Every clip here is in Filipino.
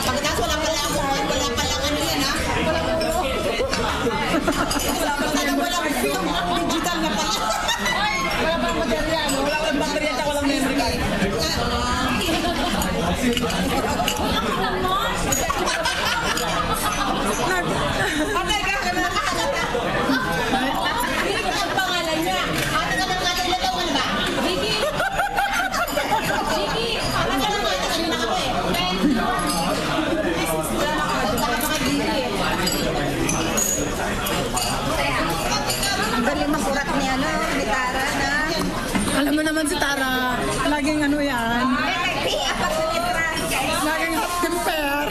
Pagkatapos wala palang ano yan, ha? Walang digital na pala. Wala pang material, wala pang battery at walang memory card. Ang pangalan niya. Ate ka ng ating latawan ba? Vicky! Vicky! Ate ka ng ating na ako eh. Ang galing makurat ni ni Tara na. Alam mo naman si Tara, laging ano yan. Laging hot temper.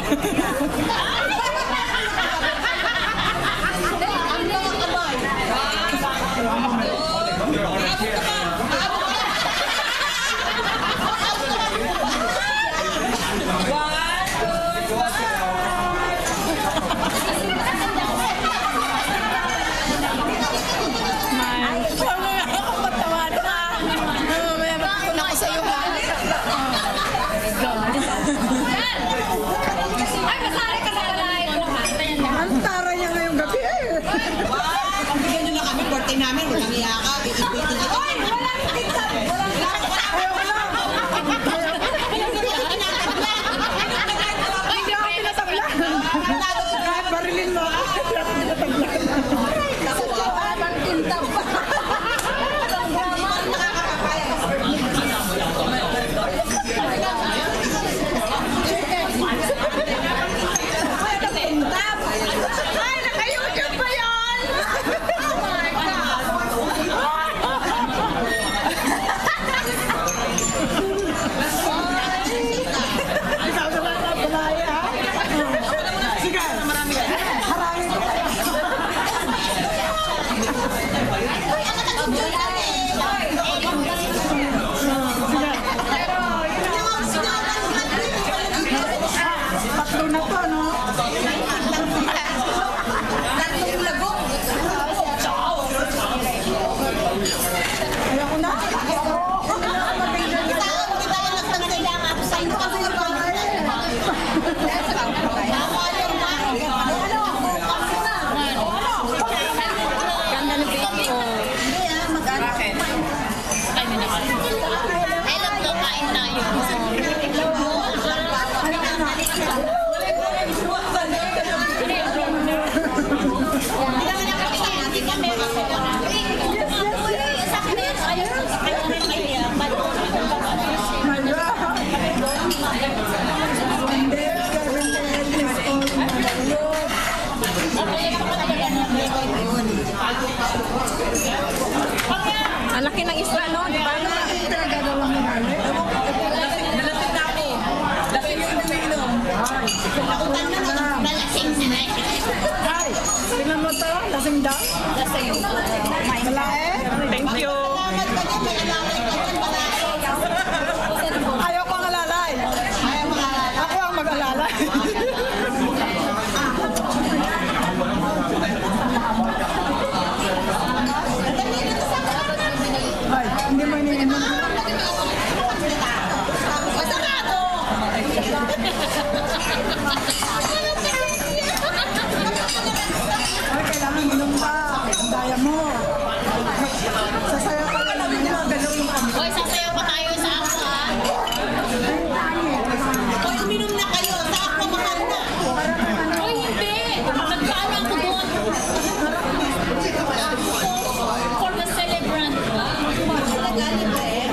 Ang Tara niya ngayong gabi eh. Ang bigyan nyo na kami, birthday namin, walang iyaka, iipitin kita. Oy! Walang pizza! Hindi ako pinatabla. Kahit barilin mo ako, hindi ako pinatabla. Ang tintab pa. Ay, naka-YouTube pa yan! Oh my God! Ikaw na lang ang balaya, ha? Sige, marami ka. Harangin ko tayo. Tatlo na to, no? Ayoko na. Ang laki ng isla, no? Di ba? Ay, tingnan mo to. Lasing daw. Wala eh. Thank you. Ayaw ko ang alalay. Ako ang mag-alalay. Ay, hindi mo iniinom. Ay, kailangan inom pa. Ang daya mo. Sasayaw ka na lang niya. Galawin kami. Hoy, sasayaw pa tayo sa ako, ha? Hoy, uminom na kayo. Sa ako, mahal na. Hoy, hindi. Nagpaano ako doon? For the celebrant. Nagalit eh.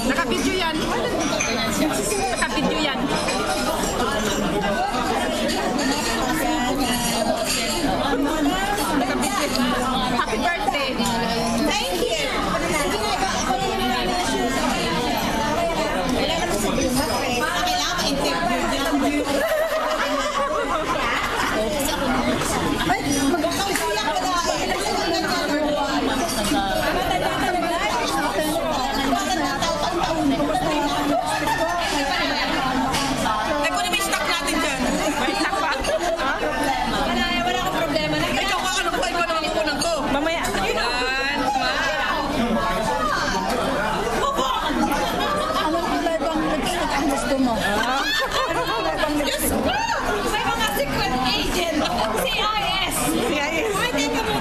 Naka-video yan. Naka-video yan. Happy birthday. Thank you. Kailangan ma-interview. Mamaya. Gusto mo? May mga secret agent. CIS. Yes. Ay, teka muna.